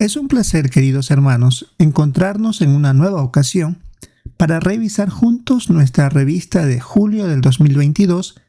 Es un placer, queridos hermanos, encontrarnos en una nueva ocasión para revisar juntos nuestra revista de julio del 2022,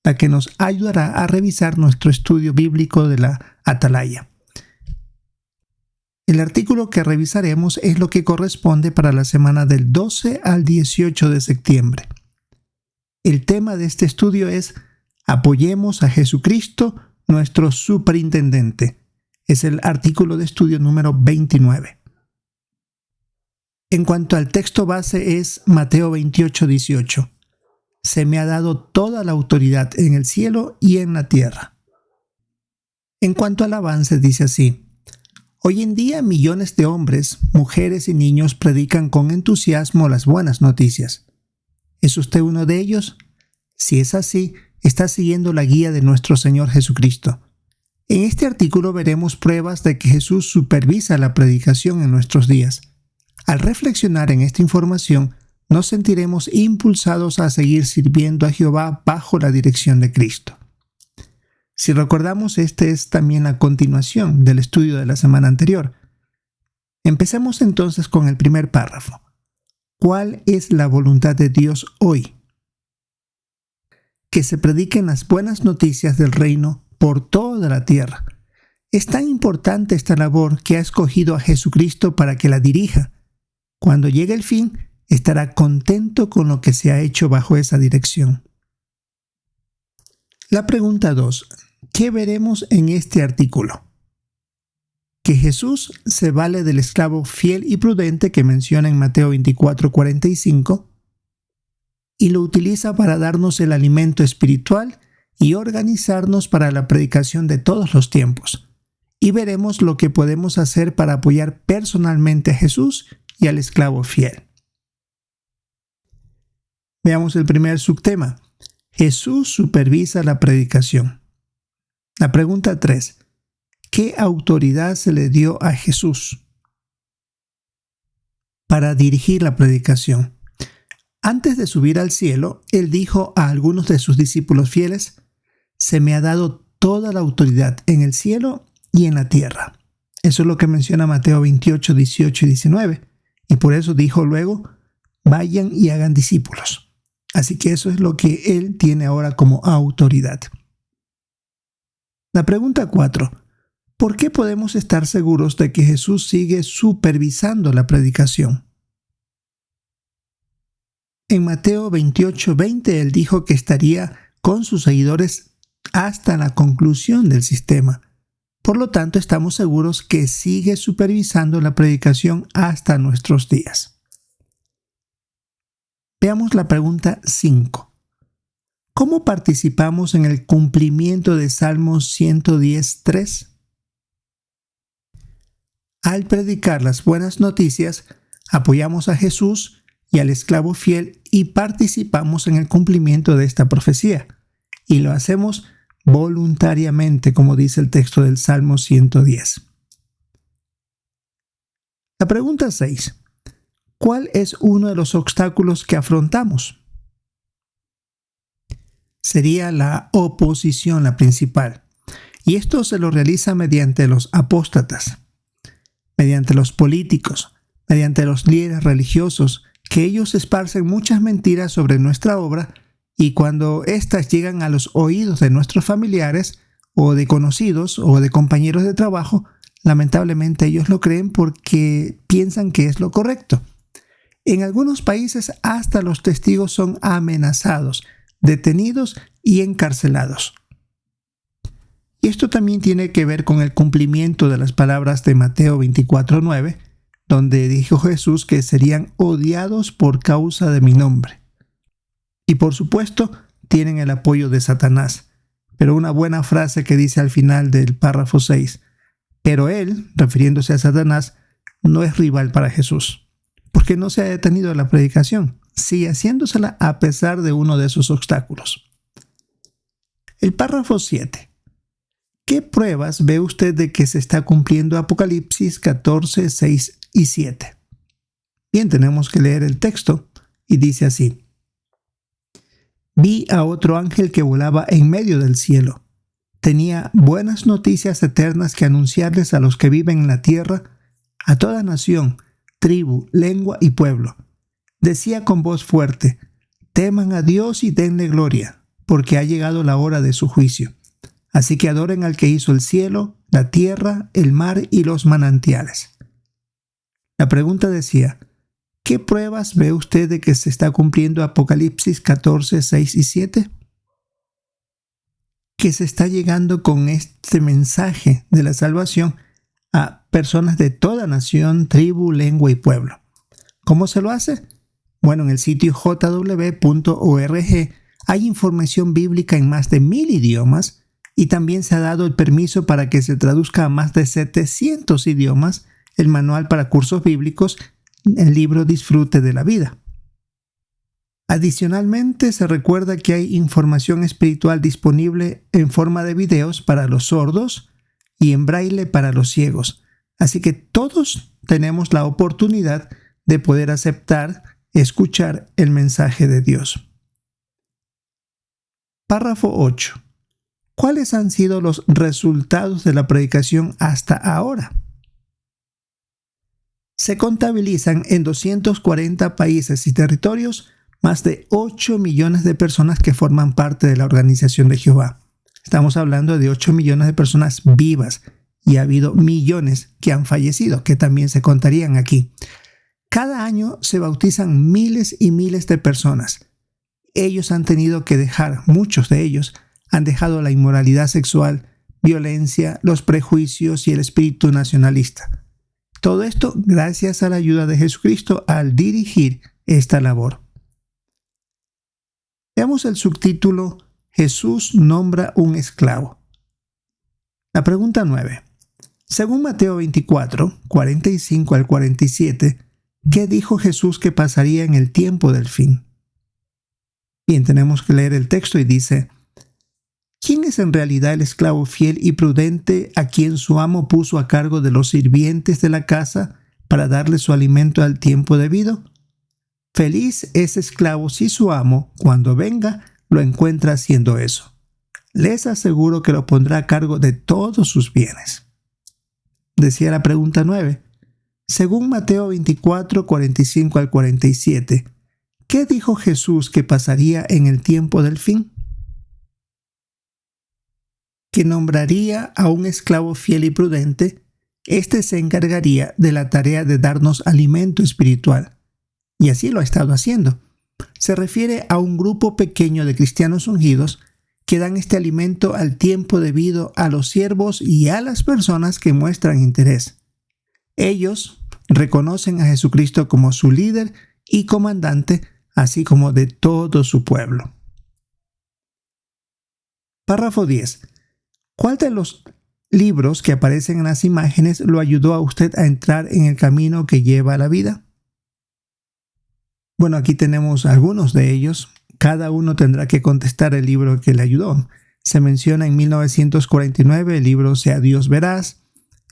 la que nos ayudará a revisar nuestro estudio bíblico de la Atalaya. El artículo que revisaremos es lo que corresponde para la semana del 12 al 18 de septiembre. El tema de este estudio es Apoyemos a Jesucristo, nuestro superintendente. Es el artículo de estudio número 29. En cuanto al texto base es Mateo 28:18. Se me ha dado toda la autoridad en el cielo y en la tierra. En cuanto al avance dice así: hoy en día millones de hombres, mujeres y niños predican con entusiasmo las buenas noticias. ¿Es usted uno de ellos? Si es así, está siguiendo la guía de nuestro Señor Jesucristo. En este artículo veremos pruebas de que Jesús supervisa la predicación en nuestros días. Al reflexionar en esta información, nos sentiremos impulsados a seguir sirviendo a Jehová bajo la dirección de Cristo. Si recordamos, este es también la continuación del estudio de la semana anterior. Empecemos entonces con el primer párrafo. ¿Cuál es la voluntad de Dios hoy? Que se prediquen las buenas noticias del reino por toda la tierra. Es tan importante esta labor que ha escogido a Jesucristo para que la dirija. Cuando llegue el fin, estará contento con lo que se ha hecho bajo esa dirección. La pregunta 2. ¿Qué veremos en este artículo? Que Jesús se vale del esclavo fiel y prudente que menciona en Mateo 24:45 y lo utiliza para darnos el alimento espiritual y organizarnos para la predicación de todos los tiempos. Y veremos lo que podemos hacer para apoyar personalmente a Jesús y al esclavo fiel. Veamos el primer subtema. Jesús supervisa la predicación. La pregunta 3. ¿Qué autoridad se le dio a Jesús para dirigir la predicación? Antes de subir al cielo, Él dijo a algunos de sus discípulos fieles: se me ha dado toda la autoridad en el cielo y en la tierra. Eso es lo que menciona Mateo 28, 18 y 19. Y por eso dijo luego: vayan y hagan discípulos. Así que eso es lo que Él tiene ahora como autoridad. La pregunta 4. ¿Por qué podemos estar seguros de que Jesús sigue supervisando la predicación? En Mateo 28:20 Él dijo que estaría con sus seguidores hasta la conclusión del sistema. Por lo tanto, estamos seguros que sigue supervisando la predicación hasta nuestros días. Veamos la pregunta 5. ¿Cómo participamos en el cumplimiento de Salmos 110:3? Al predicar las buenas noticias, apoyamos a Jesús y al esclavo fiel y participamos en el cumplimiento de esta profecía. Y lo hacemos voluntariamente, como dice el texto del Salmo 110. La pregunta 6. ¿Cuál es uno de los obstáculos que afrontamos? Sería la oposición la principal. Y esto se lo realiza mediante los apóstatas, mediante los políticos, mediante los líderes religiosos, que ellos esparcen muchas mentiras sobre nuestra obra. Y cuando éstas llegan a los oídos de nuestros familiares o de conocidos o de compañeros de trabajo, lamentablemente ellos lo creen porque piensan que es lo correcto. En algunos países hasta los testigos son amenazados, detenidos y encarcelados. Y esto también tiene que ver con el cumplimiento de las palabras de Mateo 24:9, donde dijo Jesús que serían odiados por causa de mi nombre. Y por supuesto, tienen el apoyo de Satanás. Pero una buena frase que dice al final del párrafo 6. Pero él, refiriéndose a Satanás, no es rival para Jesús, porque no se ha detenido la predicación, sigue haciéndosela a pesar de uno de esos obstáculos. El párrafo 7. ¿Qué pruebas ve usted de que se está cumpliendo Apocalipsis 14, 6 y 7? Bien, tenemos que leer el texto y dice así: vi a otro ángel que volaba en medio del cielo. Tenía buenas noticias eternas que anunciarles a los que viven en la tierra a toda nación, tribu, lengua y pueblo. Decía con voz fuerte: teman a Dios y denle gloria, porque ha llegado la hora de su juicio. Así que adoren al que hizo el cielo, la tierra, el mar y los manantiales. La pregunta decía: ¿qué pruebas ve usted de que se está cumpliendo Apocalipsis 14, 6 y 7? Que se está llegando con este mensaje de la salvación a personas de toda nación, tribu, lengua y pueblo. ¿Cómo se lo hace? Bueno, en el sitio jw.org hay información bíblica en más de 1000 idiomas y también se ha dado el permiso para que se traduzca a más de 700 idiomas el manual para cursos bíblicos, el libro Disfrute de la Vida. Adicionalmente, se recuerda que hay información espiritual disponible en forma de videos para los sordos y en braille para los ciegos. Así que todos tenemos la oportunidad de poder aceptar, escuchar el mensaje de Dios. Párrafo 8. ¿Cuáles han sido los resultados de la predicación hasta ahora? Se contabilizan en 240 países y territorios más de 8 millones de personas que forman parte de la Organización de Jehová. Estamos hablando de 8 millones de personas vivas y ha habido millones que han fallecido, que también se contarían aquí. Cada año se bautizan miles y miles de personas. Ellos han tenido que dejar, muchos de ellos, han dejado la inmoralidad sexual, violencia, los prejuicios y el espíritu nacionalista. Todo esto gracias a la ayuda de Jesucristo al dirigir esta labor. Veamos el subtítulo: Jesús nombra un esclavo. La pregunta 9. Según Mateo 24, 45 al 47, ¿qué dijo Jesús que pasaría en el tiempo del fin? Bien, tenemos que leer el texto y dice: ¿quién es en realidad el esclavo fiel y prudente a quien su amo puso a cargo de los sirvientes de la casa para darle su alimento al tiempo debido? Feliz ese esclavo si su amo, cuando venga, lo encuentra haciendo eso. Les aseguro que lo pondrá a cargo de todos sus bienes. Decía la pregunta 9. Según Mateo 24, 45 al 47, ¿qué dijo Jesús que pasaría en el tiempo del fin? Que nombraría a un esclavo fiel y prudente. Este se encargaría de la tarea de darnos alimento espiritual. Y así lo ha estado haciendo. Se refiere a un grupo pequeño de cristianos ungidos que dan este alimento al tiempo debido a los siervos y a las personas que muestran interés. Ellos reconocen a Jesucristo como su líder y comandante, así como de todo su pueblo. Párrafo 10. ¿Cuál de los libros que aparecen en las imágenes lo ayudó a usted a entrar en el camino que lleva a la vida? Bueno, aquí tenemos algunos de ellos. Cada uno tendrá que contestar el libro que le ayudó. Se menciona en 1949 el libro Sea Dios Veraz.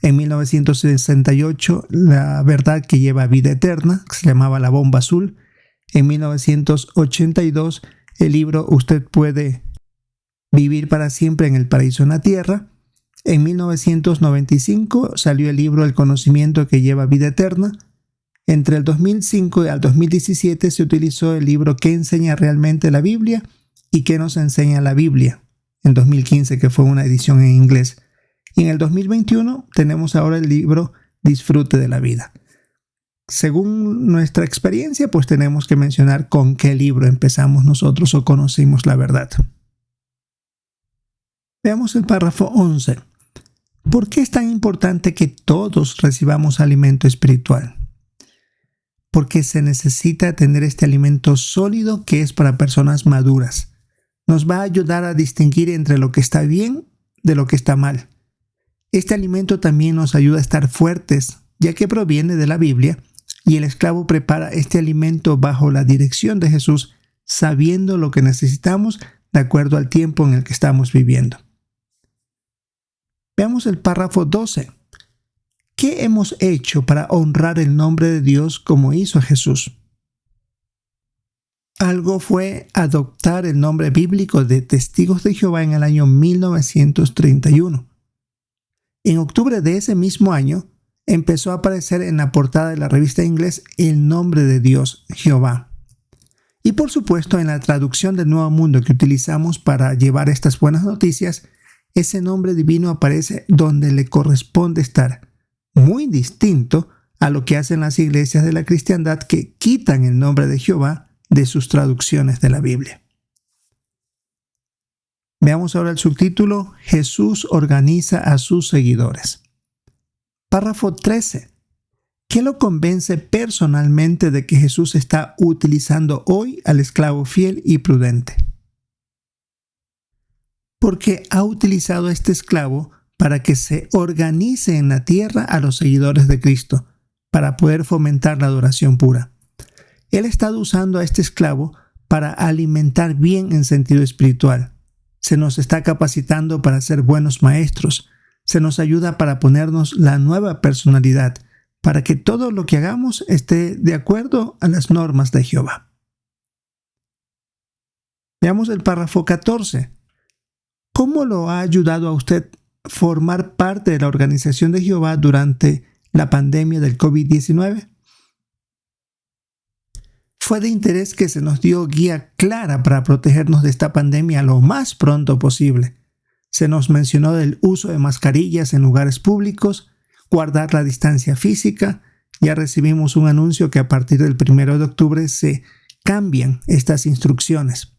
En 1968 La Verdad que Lleva a Vida Eterna, que se llamaba La Bomba Azul. En 1982 el libro Usted Puede Vivir para Siempre en el Paraíso en la Tierra. En 1995 salió el libro El Conocimiento que Lleva a Vida Eterna. Entre el 2005 y el 2017 se utilizó el libro ¿Qué enseña realmente la Biblia? Y ¿Qué nos enseña la Biblia? En 2015, que fue una edición en inglés. Y en el 2021 tenemos ahora el libro Disfrute de la Vida. Según nuestra experiencia, pues tenemos que mencionar con qué libro empezamos nosotros o conocimos la verdad. Veamos el párrafo 11. ¿Por qué es tan importante que todos recibamos alimento espiritual? Porque se necesita tener este alimento sólido que es para personas maduras. Nos va a ayudar a distinguir entre lo que está bien de lo que está mal. Este alimento también nos ayuda a estar fuertes, ya que proviene de la Biblia, y el esclavo prepara este alimento bajo la dirección de Jesús, sabiendo lo que necesitamos de acuerdo al tiempo en el que estamos viviendo. Veamos el párrafo 12. ¿Qué hemos hecho para honrar el nombre de Dios como hizo Jesús? Algo fue adoptar el nombre bíblico de Testigos de Jehová en el año 1931. En octubre de ese mismo año, empezó a aparecer en la portada de la revista en inglés el nombre de Dios, Jehová. Y por supuesto, en la traducción del Nuevo Mundo que utilizamos para llevar estas buenas noticias, ese nombre divino aparece donde le corresponde estar, muy distinto a lo que hacen las iglesias de la cristiandad que quitan el nombre de Jehová de sus traducciones de la Biblia. Veamos ahora el subtítulo: Jesús organiza a sus seguidores. Párrafo 13. ¿Qué lo convence personalmente de que Jesús está utilizando hoy al esclavo fiel y prudente? Porque ha utilizado a este esclavo para que se organice en la tierra a los seguidores de Cristo, para poder fomentar la adoración pura. Él ha estado usando a este esclavo para alimentar bien en sentido espiritual. Se nos está capacitando para ser buenos maestros. Se nos ayuda para ponernos la nueva personalidad, para que todo lo que hagamos esté de acuerdo a las normas de Jehová. Veamos el párrafo 14. ¿Cómo lo ha ayudado a usted formar parte de la organización de Jehová durante la pandemia del COVID-19? Fue de interés que se nos dio guía clara para protegernos de esta pandemia lo más pronto posible. Se nos mencionó del uso de mascarillas en lugares públicos, guardar la distancia física. Ya recibimos un anuncio que a partir del 1 de octubre se cambian estas instrucciones.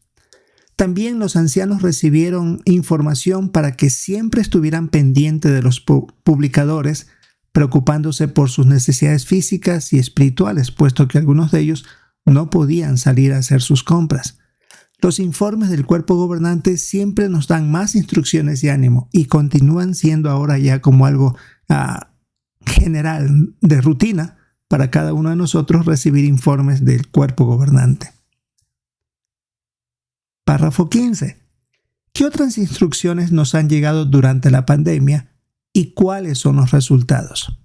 También los ancianos recibieron información para que siempre estuvieran pendientes de los publicadores, preocupándose por sus necesidades físicas y espirituales, puesto que algunos de ellos no podían salir a hacer sus compras. Los informes del cuerpo gobernante siempre nos dan más instrucciones y ánimo y continúan siendo ahora ya como algo general de rutina para cada uno de nosotros recibir informes del cuerpo gobernante. Párrafo 15. ¿Qué otras instrucciones nos han llegado durante la pandemia y cuáles son los resultados?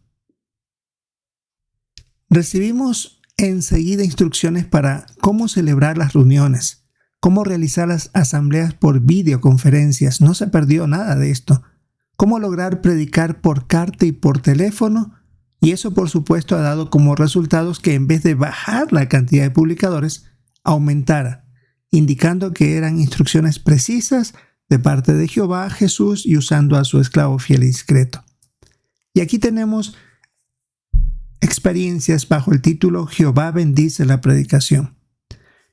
Recibimos enseguida instrucciones para cómo celebrar las reuniones, cómo realizar las asambleas por videoconferencias. No se perdió nada de esto. Cómo lograr predicar por carta y por teléfono. Y eso, por supuesto, ha dado como resultados que en vez de bajar la cantidad de publicadores, aumentara, indicando que eran instrucciones precisas de parte de Jehová, Jesús, y usando a su esclavo fiel y discreto. Y aquí tenemos experiencias bajo el título Jehová bendice la predicación.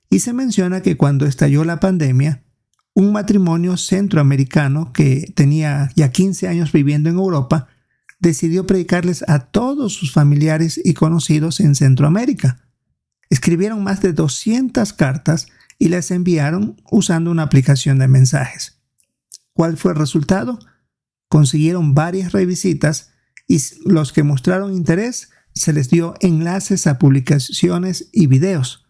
Y se menciona que cuando estalló la pandemia, un matrimonio centroamericano que tenía ya 15 años viviendo en Europa, decidió predicarles a todos sus familiares y conocidos en Centroamérica. Escribieron más de 200 cartas y las enviaron usando una aplicación de mensajes. ¿Cuál fue el resultado? Consiguieron varias revisitas y los que mostraron interés se les dio enlaces a publicaciones y videos.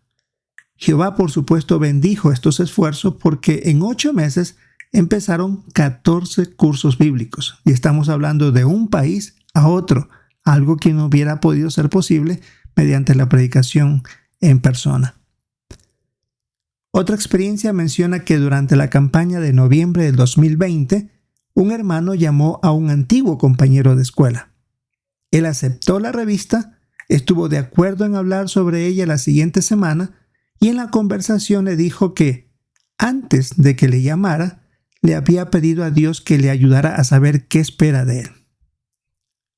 Jehová, por supuesto, bendijo estos esfuerzos porque en 8 meses empezaron 14 cursos bíblicos. Y estamos hablando de un país a otro, algo que no hubiera podido ser posible mediante la predicación en persona. Otra experiencia menciona que durante la campaña de noviembre del 2020, un hermano llamó a un antiguo compañero de escuela. Él aceptó la revista, estuvo de acuerdo en hablar sobre ella la siguiente semana y en la conversación le dijo que, antes de que le llamara, le había pedido a Dios que le ayudara a saber qué espera de él.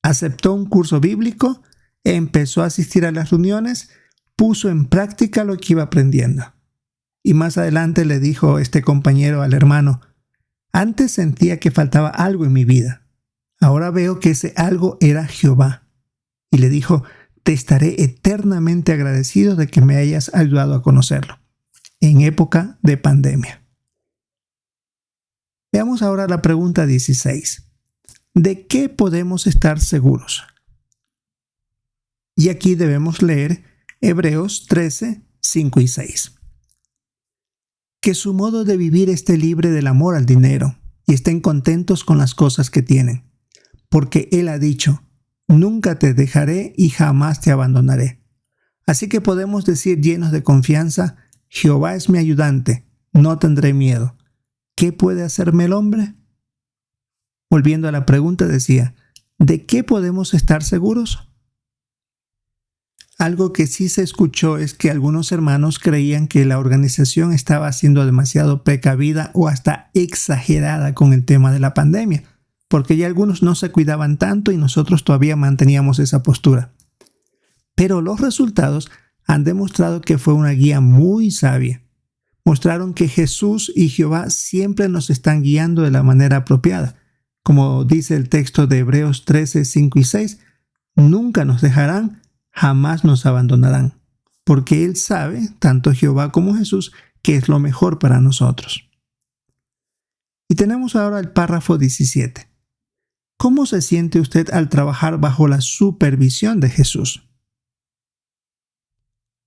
Aceptó un curso bíblico, empezó a asistir a las reuniones, puso en práctica lo que iba aprendiendo. Y más adelante le dijo este compañero al hermano: antes sentía que faltaba algo en mi vida. Ahora veo que ese algo era Jehová. Y le dijo: te estaré eternamente agradecido de que me hayas ayudado a conocerlo. En época de pandemia. Veamos ahora la pregunta 16. ¿De qué podemos estar seguros? Y aquí debemos leer Hebreos 13, 5 y 6. Que su modo de vivir esté libre del amor al dinero y estén contentos con las cosas que tienen. Porque Él ha dicho: nunca te dejaré y jamás te abandonaré. Así que podemos decir llenos de confianza: Jehová es mi ayudante, no tendré miedo. ¿Qué puede hacerme el hombre? Volviendo a la pregunta decía: ¿De qué podemos estar seguros? Algo que sí se escuchó es que algunos hermanos creían que la organización estaba siendo demasiado precavida o hasta exagerada con el tema de la pandemia, porque ya algunos no se cuidaban tanto y nosotros todavía manteníamos esa postura. Pero los resultados han demostrado que fue una guía muy sabia. Mostraron que Jesús y Jehová siempre nos están guiando de la manera apropiada. Como dice el texto de Hebreos 13, 5 y 6, nunca nos dejarán, jamás nos abandonarán, porque Él sabe, tanto Jehová como Jesús, que es lo mejor para nosotros. Y tenemos ahora el párrafo 17. ¿Cómo se siente usted al trabajar bajo la supervisión de Jesús?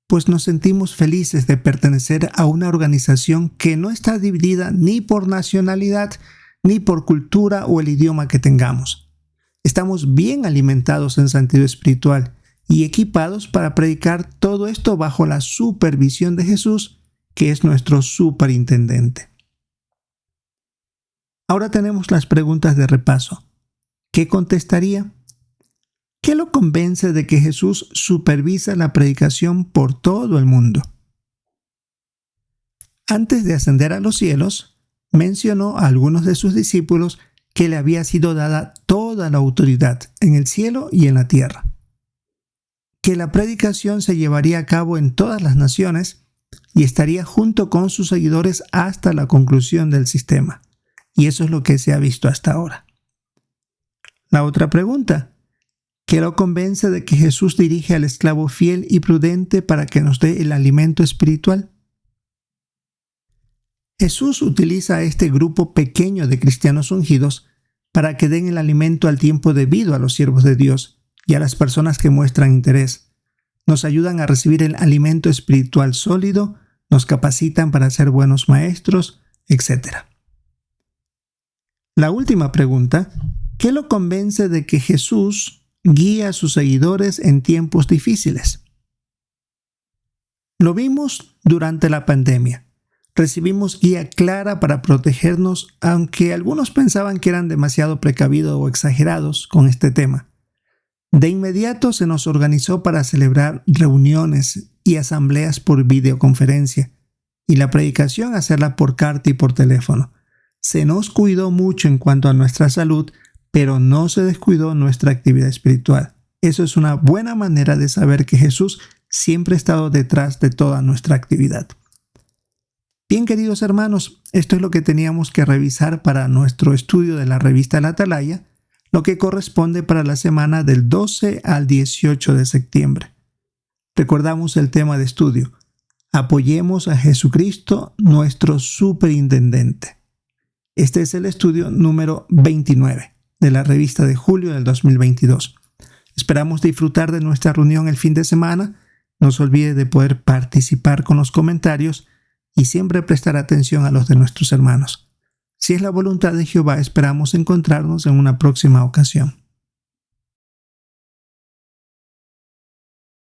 Pues nos sentimos felices de pertenecer a una organización que no está dividida ni por nacionalidad, ni por cultura o el idioma que tengamos. Estamos bien alimentados en sentido espiritual y equipados para predicar todo esto bajo la supervisión de Jesús, que es nuestro superintendente. Ahora tenemos las preguntas de repaso. ¿Qué contestaría? ¿Qué lo convence de que Jesús supervisa la predicación por todo el mundo? Antes de ascender a los cielos, mencionó a algunos de sus discípulos que le había sido dada toda la autoridad en el cielo y en la tierra. Que la predicación se llevaría a cabo en todas las naciones y estaría junto con sus seguidores hasta la conclusión del sistema. Y eso es lo que se ha visto hasta ahora. La otra pregunta, ¿qué lo convence de que Jesús dirige al esclavo fiel y prudente para que nos dé el alimento espiritual? Jesús utiliza a este grupo pequeño de cristianos ungidos para que den el alimento al tiempo debido a los siervos de Dios y a las personas que muestran interés. Nos ayudan a recibir el alimento espiritual sólido, nos capacitan para ser buenos maestros, etc. La última pregunta, ¿qué lo convence de que Jesús guía a sus seguidores en tiempos difíciles? Lo vimos durante la pandemia. Recibimos guía clara para protegernos, aunque algunos pensaban que eran demasiado precavidos o exagerados con este tema. De inmediato se nos organizó para celebrar reuniones y asambleas por videoconferencia y la predicación hacerla por carta y por teléfono. Se nos cuidó mucho en cuanto a nuestra salud, pero no se descuidó nuestra actividad espiritual. Eso es una buena manera de saber que Jesús siempre ha estado detrás de toda nuestra actividad. Bien, queridos hermanos, esto es lo que teníamos que revisar para nuestro estudio de la revista La Atalaya, lo que corresponde para la semana del 12 al 18 de septiembre. Recordamos el tema de estudio. Apoyemos a Jesucristo, nuestro superintendente. Este es el estudio número 29 de la revista de julio del 2022. Esperamos disfrutar de nuestra reunión el fin de semana. No se olvide de poder participar con los comentarios y siempre prestar atención a los de nuestros hermanos. Si es la voluntad de Jehová, esperamos encontrarnos en una próxima ocasión.